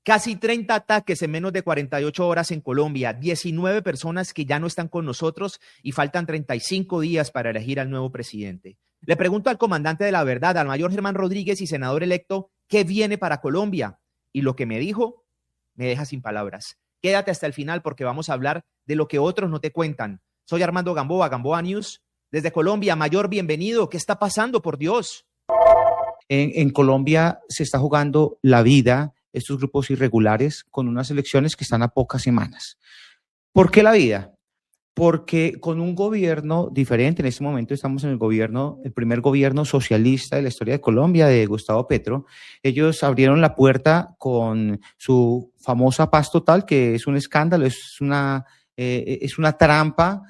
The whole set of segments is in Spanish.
Casi 30 ataques en menos de 48 horas en Colombia, 19 personas que ya no están con nosotros y faltan 35 días para elegir al nuevo presidente. Le pregunto al comandante de la verdad, al mayor Germán Rodríguez y senador electo, ¿qué viene para Colombia? Y lo que me dijo me deja sin palabras. Quédate hasta el final porque vamos a hablar de lo que otros no te cuentan. Soy Armando Gamboa, Gamboa News. Desde Colombia, mayor, bienvenido. ¿Qué está pasando, por Dios? En Colombia se está jugando la vida, estos grupos irregulares, con unas elecciones que están a pocas semanas. ¿Por qué la vida? Porque con un gobierno diferente, en este momento estamos en el primer gobierno socialista de la historia de Colombia, de Gustavo Petro. Ellos abrieron la puerta con su famosa paz total, que es un escándalo, es una trampa.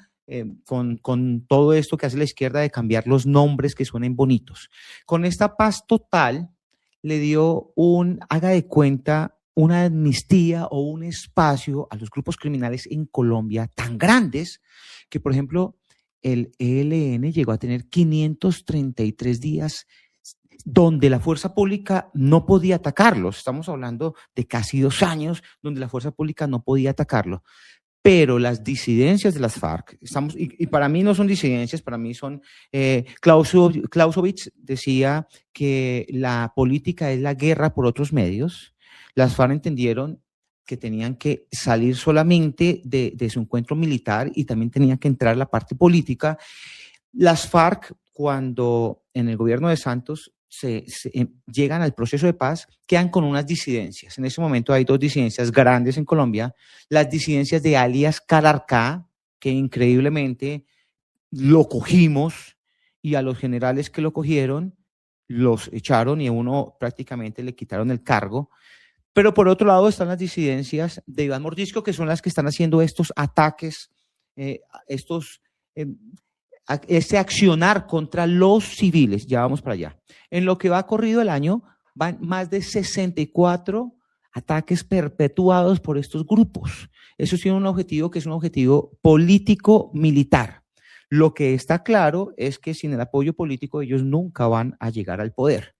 Con todo esto que hace la izquierda de cambiar los nombres que suenen bonitos. Con esta paz total le dio haga de cuenta, una amnistía o un espacio a los grupos criminales en Colombia tan grandes que, por ejemplo, el ELN llegó a tener 533 días donde la fuerza pública no podía atacarlos. Estamos hablando de casi 2 años donde la fuerza pública no podía atacarlo. Pero las disidencias de las FARC, y para mí no son disidencias, para mí son, Clausewitz decía que la política es la guerra por otros medios. Las FARC entendieron que tenían que salir solamente de su encuentro militar y también tenían que entrar la parte política. Las FARC, cuando en el gobierno de Santos llegan al proceso de paz, quedan con unas disidencias. En ese momento hay 2 disidencias grandes en Colombia, las disidencias de alias Calarcá, que increíblemente lo cogimos y a los generales que lo cogieron los echaron y a uno prácticamente le quitaron el cargo. Pero por otro lado están las disidencias de Iván Mordisco, que son las que están haciendo estos ataques, este accionar contra los civiles. Ya vamos para allá. En lo que va corrido el año, van más de 64 ataques perpetuados por estos grupos. Eso tiene un objetivo que es un objetivo político-militar. Lo que está claro es que sin el apoyo político ellos nunca van a llegar al poder.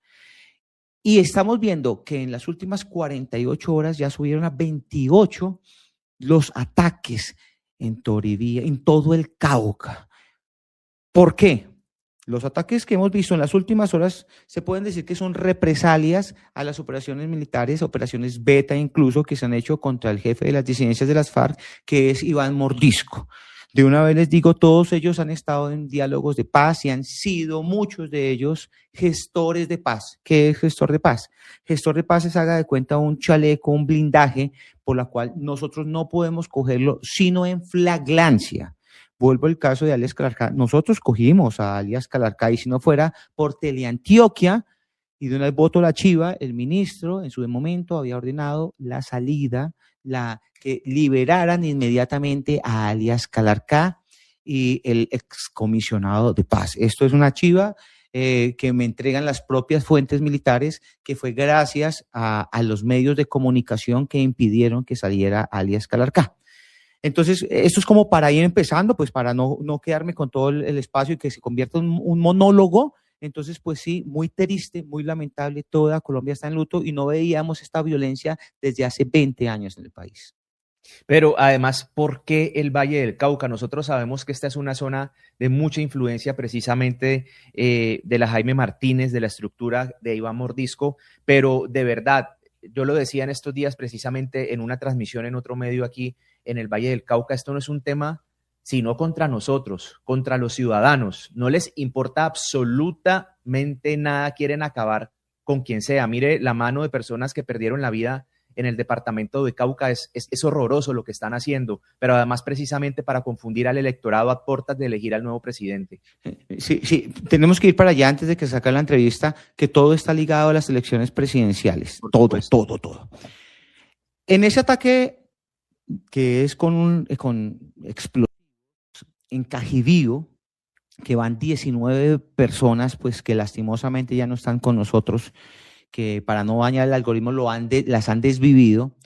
Y estamos viendo que en las últimas 48 horas ya subieron a 28 los ataques en Toribía, en todo el Cauca. ¿Por qué? Los ataques que hemos visto en las últimas horas se pueden decir que son represalias a las operaciones militares, operaciones beta incluso, que se han hecho contra el jefe de las disidencias de las FARC, que es Iván Mordisco. De una vez les digo, todos ellos han estado en diálogos de paz y han sido muchos de ellos gestores de paz. ¿Qué es gestor de paz? Gestor de paz es, haga de cuenta, un chaleco, un blindaje por la cual nosotros no podemos cogerlo sino en flagrancia. Vuelvo al caso de alias Calarcá. Nosotros cogimos a alias Calarcá y si no fuera por Teleantioquia, y de una vez voto la chiva, el ministro en su momento había ordenado la salida, que liberaran inmediatamente a alias Calarcá y el excomisionado de paz. Esto es una chiva que me entregan las propias fuentes militares, que fue gracias a los medios de comunicación que impidieron que saliera alias Calarcá. Entonces, esto es como para ir empezando, pues para no quedarme con todo el espacio y que se convierta en un monólogo. Entonces, pues sí, muy triste, muy lamentable, toda Colombia está en luto y no veíamos esta violencia desde hace 20 años en el país. Pero además, ¿por qué el Valle del Cauca? Nosotros sabemos que esta es una zona de mucha influencia precisamente de la Jaime Martínez, de la estructura de Iván Mordisco, pero de verdad, yo lo decía en estos días precisamente en una transmisión en otro medio aquí en el Valle del Cauca, esto no es un tema sino contra nosotros, contra los ciudadanos. No les importa absolutamente nada, quieren acabar con quien sea. Mire la mano de personas que perdieron la vida en el departamento de Cauca, es horroroso lo que están haciendo, pero además precisamente para confundir al electorado a puertas de elegir al nuevo presidente. Sí, tenemos que ir para allá antes de que saque la entrevista, que todo está ligado a las elecciones presidenciales, todo. En ese ataque que es con explosivos en Cajibío, que van 19 personas, pues que lastimosamente ya no están con nosotros, que para no dañar el algoritmo las han desvivido.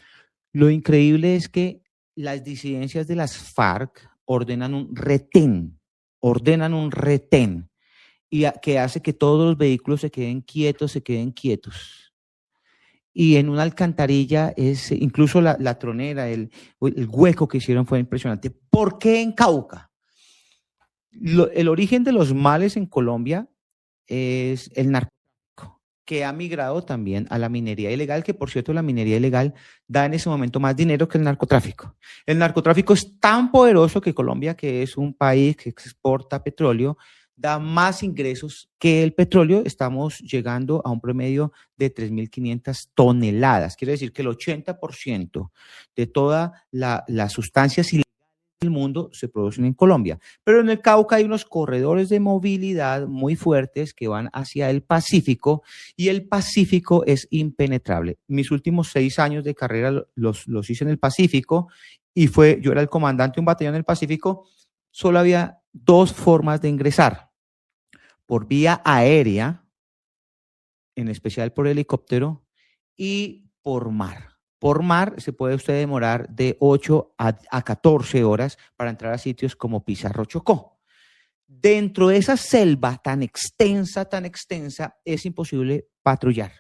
Lo increíble es que las disidencias de las FARC ordenan un retén, y que hace que todos los vehículos se queden quietos. y en una alcantarilla es, incluso la tronera, el hueco que hicieron fue impresionante. ¿Por qué en Cauca? El origen de los males en Colombia es el narcotráfico, que ha migrado también a la minería ilegal, que por cierto la minería ilegal da en ese momento más dinero que el narcotráfico. El narcotráfico es tan poderoso que Colombia, que es un país que exporta petróleo, da más ingresos que el petróleo. Estamos llegando a un promedio de 3.500 toneladas. Quiere decir que el 80% de todas las sustancias ilegales del mundo se producen en Colombia. Pero en el Cauca hay unos corredores de movilidad muy fuertes que van hacia el Pacífico, y el Pacífico es impenetrable. Mis últimos 6 años de carrera los hice en el Pacífico, y yo era el comandante de un batallón en el Pacífico. Solo había 2 formas de ingresar: por vía aérea, en especial por helicóptero, y por mar. Por mar se puede usted demorar de 8 a 14 horas para entrar a sitios como Pizarro Chocó. Dentro de esa selva tan extensa, es imposible patrullar.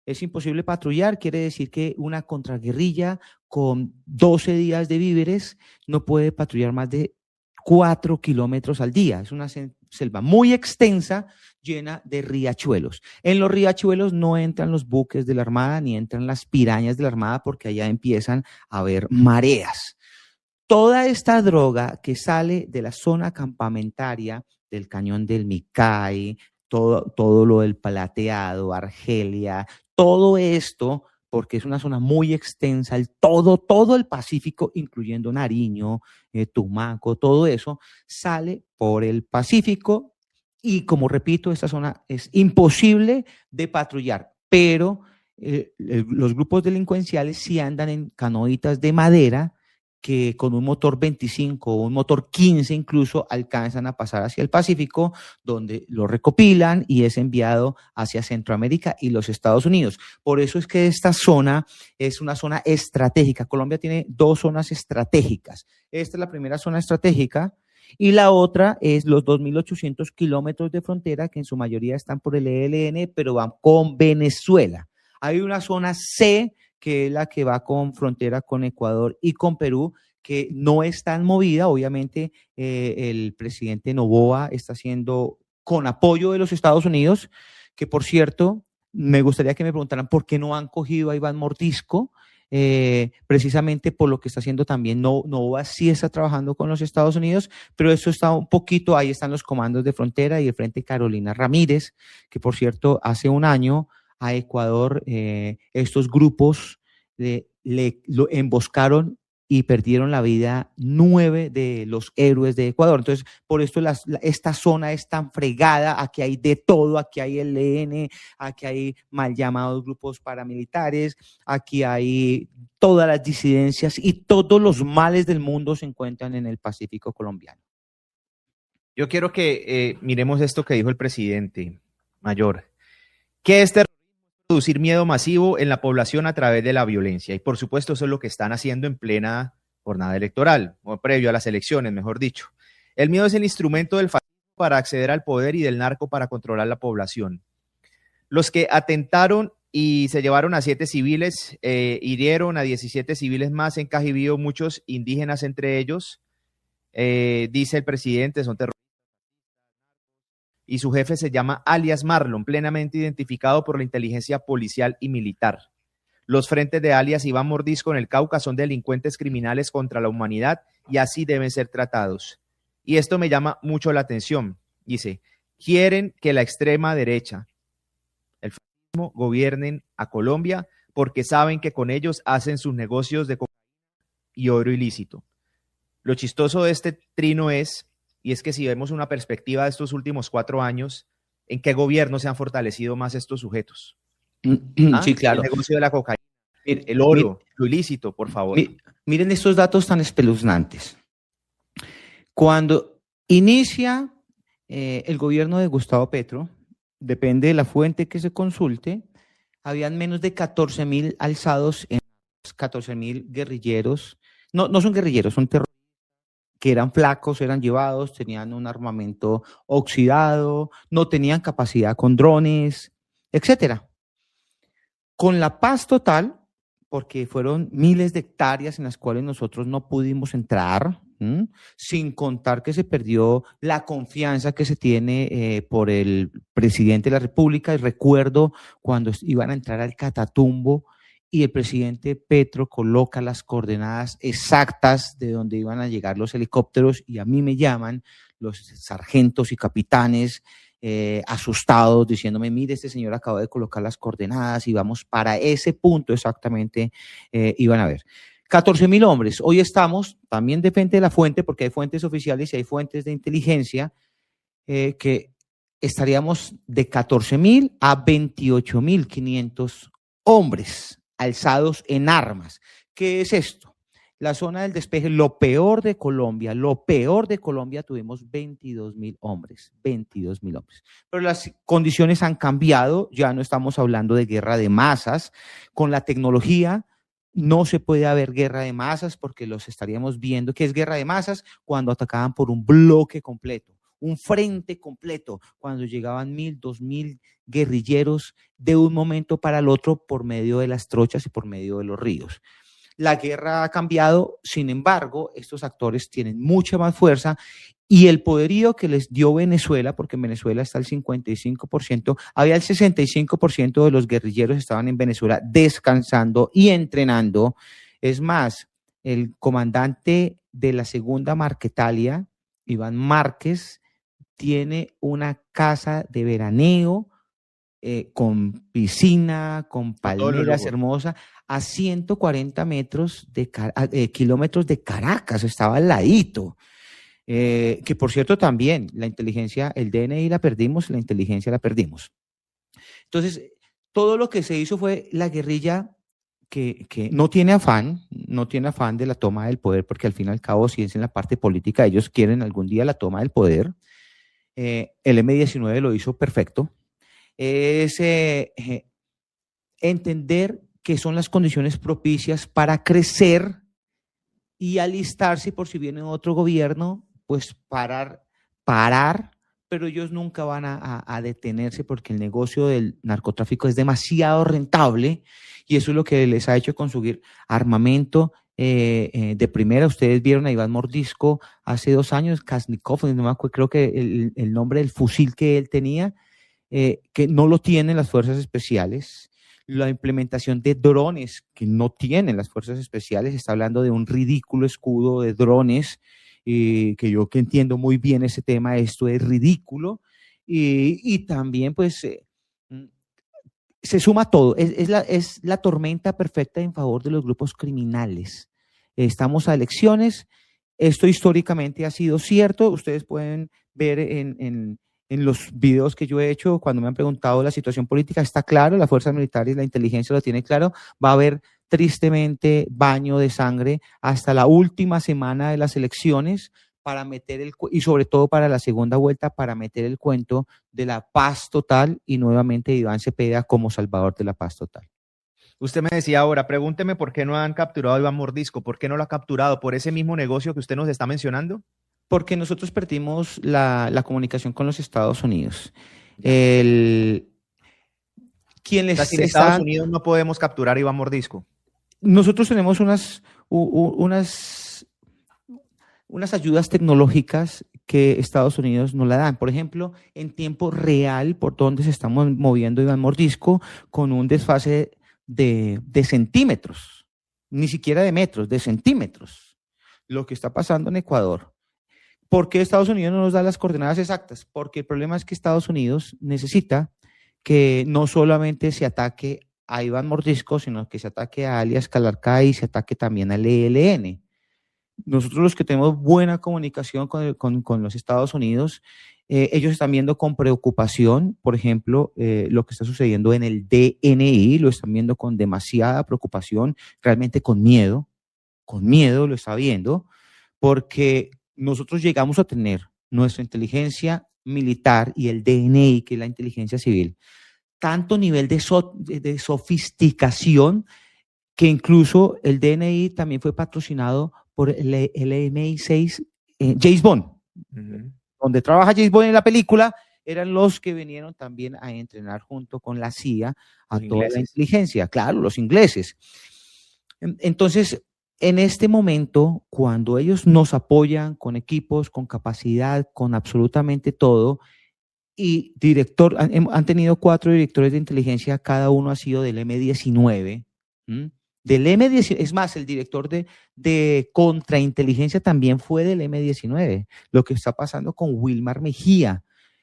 Es imposible patrullar, quiere decir que una contraguerrilla con 12 días de víveres no puede patrullar más de 4 kilómetros al día. Es una selva muy extensa, llena de riachuelos. En los riachuelos no entran los buques de la Armada ni entran las pirañas de la Armada, porque allá empiezan a haber mareas. Toda esta droga que sale de la zona campamentaria del Cañón del Micay, todo lo del Plateado, Argelia, todo esto, porque es una zona muy extensa, todo el Pacífico, incluyendo Nariño, Tumaco, todo eso, sale por el Pacífico. Y como repito, esta zona es imposible de patrullar, pero los grupos delincuenciales sí andan en canoitas de madera, que con un motor 25 o un motor 15 incluso alcanzan a pasar hacia el Pacífico, donde lo recopilan y es enviado hacia Centroamérica y los Estados Unidos. Por eso es que esta zona es una zona estratégica. Colombia tiene 2 zonas estratégicas. Esta es la primera zona estratégica, y la otra es los 2.800 kilómetros de frontera, que en su mayoría están por el ELN, pero van con Venezuela. Hay una zona C, que es la que va con frontera con Ecuador y con Perú, que no es tan movida. Obviamente el presidente Noboa está haciendo con apoyo de los Estados Unidos, que por cierto, me gustaría que me preguntaran por qué no han cogido a Iván Mordisco, precisamente por lo que está haciendo también. Noboa sí está trabajando con los Estados Unidos, pero eso está un poquito, ahí están los comandos de frontera y el Frente Carolina Ramírez, que por cierto hace un año a Ecuador estos grupos lo emboscaron y perdieron la vida 9 de los héroes de Ecuador. Entonces, por esto esta zona es tan fregada. Aquí hay de todo, aquí hay el ELN, aquí hay mal llamados grupos paramilitares, aquí hay todas las disidencias, y todos los males del mundo se encuentran en el Pacífico colombiano. Yo quiero que miremos esto que dijo el presidente Mayor, que producir miedo masivo en la población a través de la violencia. Y por supuesto eso es lo que están haciendo en plena jornada electoral, o previo a las elecciones, mejor dicho. El miedo es el instrumento del fascismo para acceder al poder y del narco para controlar la población. Los que atentaron y se llevaron a 7 civiles, hirieron a 17 civiles más en Cajibío, muchos indígenas entre ellos, dice el presidente, son terroristas. Y su jefe se llama alias Marlon, plenamente identificado por la inteligencia policial y militar. Los frentes de alias Iván Mordisco en el Cauca son delincuentes criminales contra la humanidad y así deben ser tratados. Y esto me llama mucho la atención. Dice, quieren que la extrema derecha, el fascismo, gobiernen a Colombia porque saben que con ellos hacen sus negocios de cocaína y oro ilícito. Lo chistoso de este trino es que si vemos una perspectiva de estos últimos 4 años, ¿en qué gobierno se han fortalecido más estos sujetos? Sí, claro. El negocio de la cocaína, el oro, lo ilícito, por favor. Miren estos datos tan espeluznantes. Cuando inicia el gobierno de Gustavo Petro, depende de la fuente que se consulte, habían menos de 14.000 alzados, 14.000 guerrilleros. No son guerrilleros, son terroristas, que eran flacos, eran llevados, tenían un armamento oxidado, no tenían capacidad con drones, etcétera. Con la paz total, porque fueron miles de hectáreas en las cuales nosotros no pudimos entrar, sin contar que se perdió la confianza que se tiene por el presidente de la República. Y recuerdo cuando iban a entrar al Catatumbo y el presidente Petro coloca las coordenadas exactas de donde iban a llegar los helicópteros, y a mí me llaman los sargentos y capitanes asustados diciéndome, mire, este señor acaba de colocar las coordenadas y vamos para ese punto exactamente, iban a ver. 14.000 hombres. Hoy estamos, también depende de la fuente, porque hay fuentes oficiales y hay fuentes de inteligencia, que estaríamos de 14.000 a 28.500 hombres alzados en armas. ¿Qué es esto? La zona del despeje, lo peor de Colombia, tuvimos 22.000 hombres, 22.000 hombres. Pero las condiciones han cambiado, ya no estamos hablando de guerra de masas. Con la tecnología no se puede haber guerra de masas, porque los estaríamos viendo. ¿Qué es guerra de masas? Cuando atacaban por un bloque completo, un frente completo, cuando llegaban 1.000, 2.000 guerrilleros de un momento para el otro por medio de las trochas y por medio de los ríos. La guerra ha cambiado, sin embargo, estos actores tienen mucha más fuerza, y el poderío que les dio Venezuela, porque en Venezuela está el 55%, había el 65% de los guerrilleros estaban en Venezuela descansando y entrenando. Es más, el comandante de la segunda Marquetalia, Iván Márquez, tiene una casa de veraneo con piscina, con palmeras hermosas, a 140 kilómetros de Caracas, estaba al ladito. Que por cierto también la inteligencia, el DNI la perdimos, la inteligencia la perdimos. Entonces, todo lo que se hizo fue la guerrilla que no tiene afán de la toma del poder, porque al fin y al cabo, si es en la parte política, ellos quieren algún día la toma del poder. El M-19 lo hizo perfecto. Es entender que son las condiciones propicias para crecer y alistarse por si viene otro gobierno, pues parar, pero ellos nunca van a detenerse, porque el negocio del narcotráfico es demasiado rentable, y eso es lo que les ha hecho conseguir armamento de primera. Ustedes vieron a Iván Mordisco hace 2 años, Kalashnikov, no me acuerdo, creo que el nombre del fusil que él tenía, que no lo tienen las fuerzas especiales. La implementación de drones que no tienen las fuerzas especiales, está hablando de un ridículo escudo de drones, que yo que entiendo muy bien ese tema, esto es ridículo, y también pues se suma todo, es la tormenta perfecta en favor de los grupos criminales. Estamos a elecciones, esto históricamente ha sido cierto, ustedes pueden ver en los videos que yo he hecho, cuando me han preguntado la situación política, está claro, las fuerzas militares, la inteligencia lo tiene claro, va a haber tristemente baño de sangre hasta la última semana de las elecciones, para meter y sobre todo para la segunda vuelta, para meter el cuento de la paz total, y nuevamente Iván Cepeda como salvador de la paz total. Usted me decía ahora, pregúnteme por qué no han capturado a Iván Mordisco, ¿por qué no lo ha capturado? ¿Por ese mismo negocio que usted nos está mencionando? Porque nosotros perdimos la comunicación con los Estados Unidos. Sin Estados Unidos no podemos capturar a Iván Mordisco. Nosotros tenemos unas ayudas tecnológicas que Estados Unidos nos la dan. Por ejemplo, en tiempo real, por donde se está moviendo Iván Mordisco, con un desfase de centímetros, ni siquiera de metros, de centímetros. Lo que está pasando en Ecuador. ¿Por qué Estados Unidos no nos da las coordenadas exactas? Porque el problema es que Estados Unidos necesita que no solamente se ataque a Iván Mordisco, sino que se ataque a alias Calarcá y se ataque también al ELN. Nosotros, los que tenemos buena comunicación con los Estados Unidos, ellos están viendo con preocupación, por ejemplo, lo que está sucediendo en el DNI, lo están viendo con demasiada preocupación, realmente con miedo lo está viendo, porque nosotros llegamos a tener nuestra inteligencia militar y el DNI, que es la inteligencia civil, tanto nivel de sofisticación, que incluso el DNI también fue patrocinado por el MI6, James Bond, donde trabaja James Bond en la película, eran los que vinieron también a entrenar junto con la CIA a Los toda la ingleses. inteligencia, claro, los ingleses. Entonces, en este momento, cuando ellos nos apoyan con equipos, con capacidad, con absolutamente todo, y han tenido 4 directores de inteligencia, cada uno ha sido del M-19, del M-19, es más, el director de contrainteligencia también fue del M-19, lo que está pasando con Wilmar Mejía.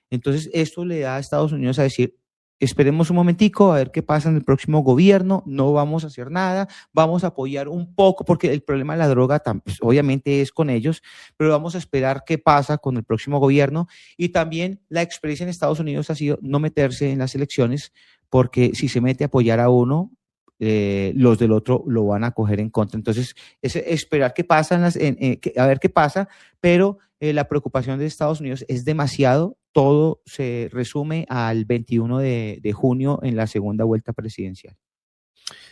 Entonces, esto le da a Estados Unidos a decir, esperemos un momentico a ver qué pasa en el próximo gobierno, no vamos a hacer nada, vamos a apoyar un poco, porque el problema de la droga pues, obviamente es con ellos, pero vamos a esperar qué pasa con el próximo gobierno. Y también la experiencia en Estados Unidos ha sido no meterse en las elecciones, porque si se mete a apoyar a uno, los del otro lo van a coger en contra. Entonces, es esperar qué pasa, a ver qué pasa, pero la preocupación de Estados Unidos es demasiado. Todo se resume al 21 de junio en la segunda vuelta presidencial.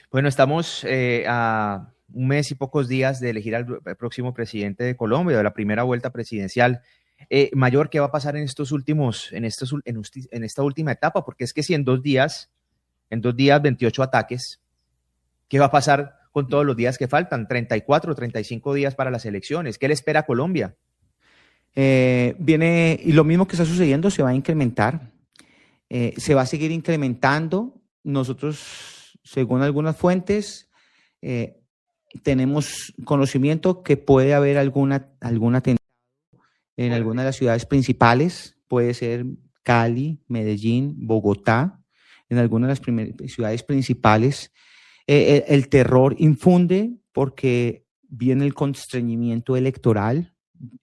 Bueno, estamos a un mes y pocos días de elegir al próximo presidente de Colombia, de la primera vuelta presidencial. Mayor, ¿qué va a pasar en esta última etapa? Porque es que si en 2 días, 28 ataques, ¿qué va a pasar con todos los días que faltan? 34, 35 días para las elecciones. ¿Qué le espera a Colombia? Y lo mismo que está sucediendo se va a incrementar, se va a seguir incrementando. Nosotros, según algunas fuentes, tenemos conocimiento que puede haber alguna atentado en alguna de las ciudades principales, puede ser Cali, Medellín, Bogotá, en algunas de las ciudades principales. El terror infunde porque viene el constreñimiento electoral,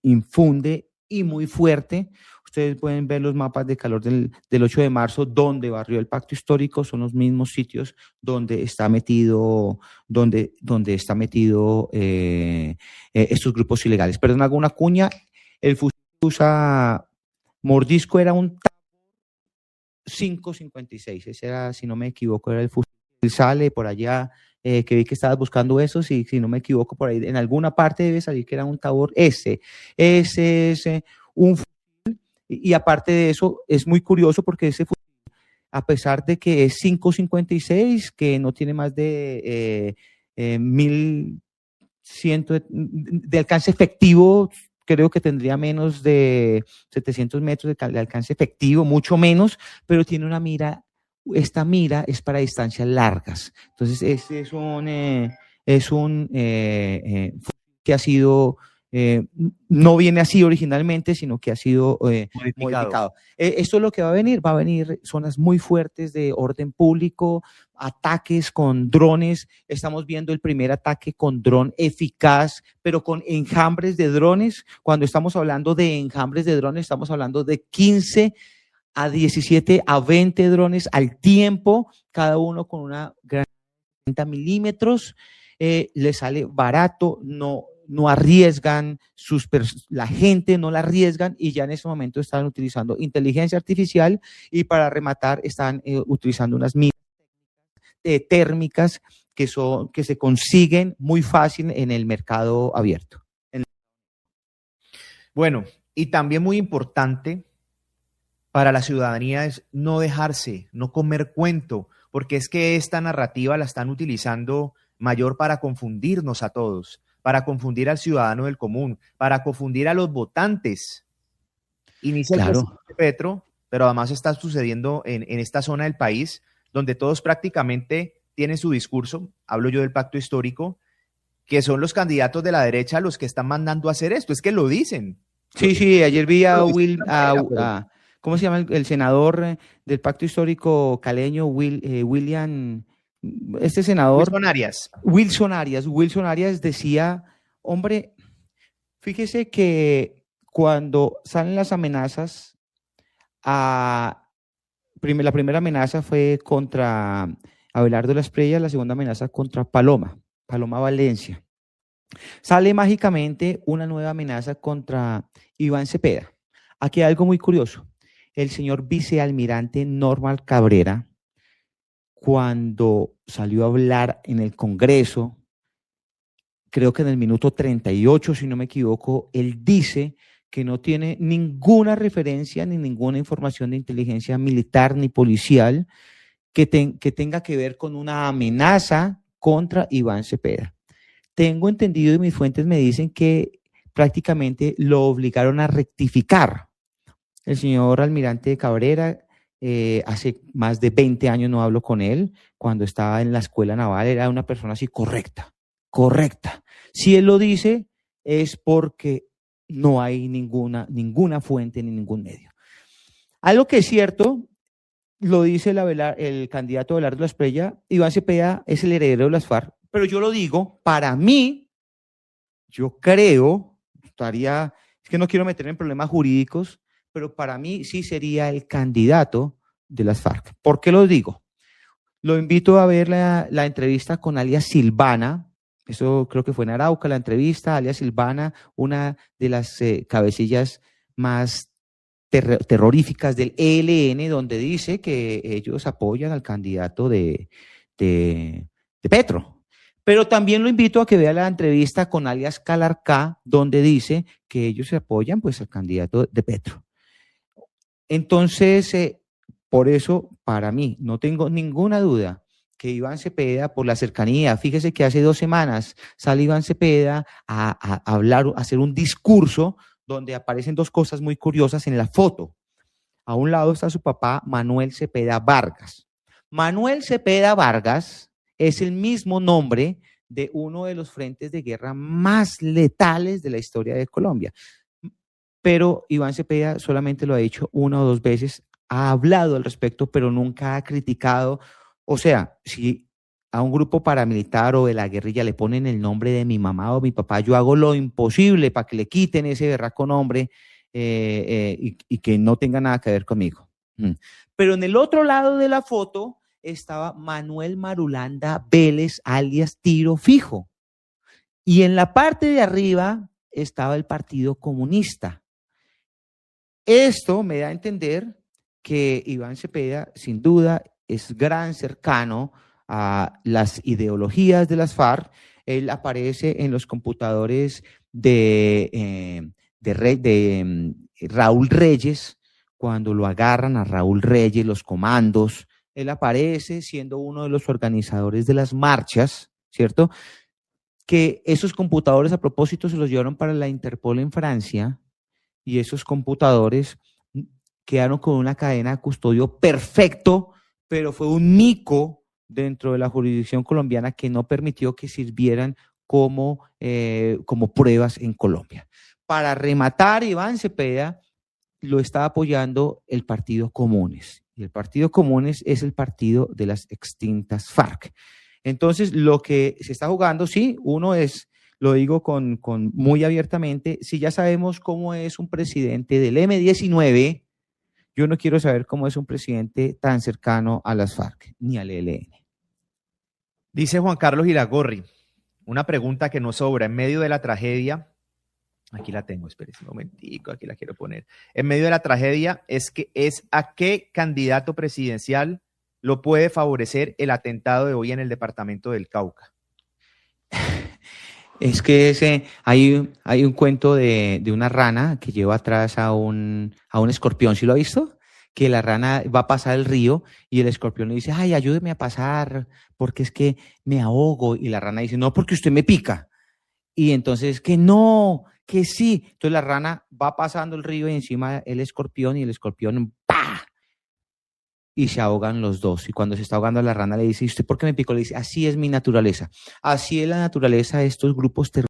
infunde y muy fuerte. Ustedes pueden ver los mapas de calor del 8 de marzo, donde barrió el pacto histórico, son los mismos sitios donde está metido, estos grupos ilegales. Perdón, hago una cuña, el fusil que usa Mordisco era un 5.56, ese era, si no me equivoco, era el fusil. Sale por allá, que vi que estabas buscando eso, si no me equivoco, por ahí en alguna parte debe salir que era un Tabor S. Ese es un fusil, y aparte de eso, es muy curioso porque ese fusil, a pesar de que es 5.56, que no tiene más de 1.100 de alcance efectivo, creo que tendría menos de 700 metros de alcance efectivo, mucho menos, pero tiene una mira. Esta mira es para distancias largas. Entonces, este es un que ha sido, no viene así originalmente, sino que ha sido modificado. Esto es lo que va a venir zonas muy fuertes de orden público, ataques con drones. Estamos viendo el primer ataque con dron eficaz, pero con enjambres de drones. Cuando estamos hablando de enjambres de drones, estamos hablando de 15 a 17 a 20 drones al tiempo, cada uno con una gran 30 milímetros, le sale barato, no arriesgan, la gente no la arriesgan, y ya en este momento están utilizando inteligencia artificial, y para rematar están utilizando unas minas térmicas que se consiguen muy fácil en el mercado abierto. Bueno, y también muy importante para la ciudadanía es no dejarse, no comer cuento, porque es que esta narrativa la están utilizando Mayor para confundirnos a todos, para confundir al ciudadano del común, para confundir a los votantes. Inicia el presidente Petro, pero además está sucediendo en esta zona del país, donde todos prácticamente tienen su discurso, hablo yo del pacto histórico, que son los candidatos de la derecha los que están mandando a hacer esto, es que lo dicen. Sí, ayer vi a ¿cómo se llama el senador del pacto histórico caleño? William, este senador. Wilson Arias decía, hombre, fíjese que cuando salen las amenazas, la primera amenaza fue contra Abelardo Las Preyas, la segunda amenaza contra Paloma Valencia. Sale mágicamente una nueva amenaza contra Iván Cepeda. Aquí hay algo muy curioso. El señor vicealmirante Norman Cabrera, cuando salió a hablar en el Congreso, creo que en el minuto 38, si no me equivoco, él dice que no tiene ninguna referencia ni ninguna información de inteligencia militar ni policial que tenga que ver con una amenaza contra Iván Cepeda. Tengo entendido y mis fuentes me dicen que prácticamente lo obligaron a rectificar. El señor almirante Cabrera, hace más de 20 años no hablo con él, cuando estaba en la escuela naval era una persona así correcta. Si él lo dice es porque no hay ninguna fuente ni ningún medio. Algo que es cierto, lo dice el candidato Abelardo Lasprilla, Iván Cepeda es el heredero de las FARC, pero yo lo digo, para mí, yo creo, es que no quiero meter en problemas jurídicos, pero para mí sí sería el candidato de las FARC. ¿Por qué lo digo? Lo invito a ver la entrevista con alias Silvana, eso creo que fue en Arauca, la entrevista, alias Silvana, una de las cabecillas más terroríficas del ELN, donde dice que ellos apoyan al candidato de Petro. Pero también lo invito a que vea la entrevista con alias Calarcá, donde dice que ellos se apoyan pues al candidato de Petro. Entonces, por eso, para mí, no tengo ninguna duda que Iván Cepeda, por la cercanía, fíjese que hace 2 semanas sale Iván Cepeda a hablar, a hacer un discurso donde aparecen 2 cosas muy curiosas en la foto. A un lado está su papá, Manuel Cepeda Vargas. Manuel Cepeda Vargas es el mismo nombre de uno de los frentes de guerra más letales de la historia de Colombia. Pero Iván Cepeda solamente lo ha dicho 1 o 2 veces, ha hablado al respecto, pero nunca ha criticado. O sea, si a un grupo paramilitar o de la guerrilla le ponen el nombre de mi mamá o mi papá, yo hago lo imposible para que le quiten ese berraco nombre y que no tenga nada que ver conmigo. Pero en el otro lado de la foto estaba Manuel Marulanda Vélez, alias Tiro Fijo. Y en la parte de arriba estaba el Partido Comunista. Esto me da a entender que Iván Cepeda, sin duda, es gran cercano a las ideologías de las FARC. Él aparece en los computadores de Raúl Reyes, cuando lo agarran a Raúl Reyes, los comandos. Él aparece siendo uno de los organizadores de las marchas, ¿cierto? Que esos computadores, a propósito, se los llevaron para la Interpol en Francia, y esos computadores quedaron con una cadena de custodio perfecto, pero fue un mico dentro de la jurisdicción colombiana que no permitió que sirvieran como pruebas en Colombia. Para rematar, Iván Cepeda lo está apoyando el Partido Comunes, y el Partido Comunes es el partido de las extintas FARC. Entonces, lo que se está jugando, sí, uno es, lo digo con muy abiertamente, si ya sabemos cómo es un presidente del M-19, yo no quiero saber cómo es un presidente tan cercano a las FARC ni al ELN. Dice Juan Carlos Iragorri, una pregunta que no sobra, en medio de la tragedia, aquí la tengo, espérense un momentico, aquí la quiero poner, en medio de la tragedia es a qué candidato presidencial lo puede favorecer el atentado de hoy en el departamento del Cauca. Es que hay un cuento de una rana que lleva atrás a un escorpión, ¿sí lo ha visto? Que la rana va a pasar el río y el escorpión le dice, ay, ayúdeme a pasar porque es que me ahogo. Y la rana dice, no, porque usted me pica. Y entonces, que no, que sí. Entonces la rana va pasando el río y encima el escorpión, y el escorpión, ¡pah! Y se ahogan los dos. Y cuando se está ahogando la rana le dice, ¿y usted por qué me picó? Le dice, así es mi naturaleza. Así es la naturaleza de estos grupos terroristas.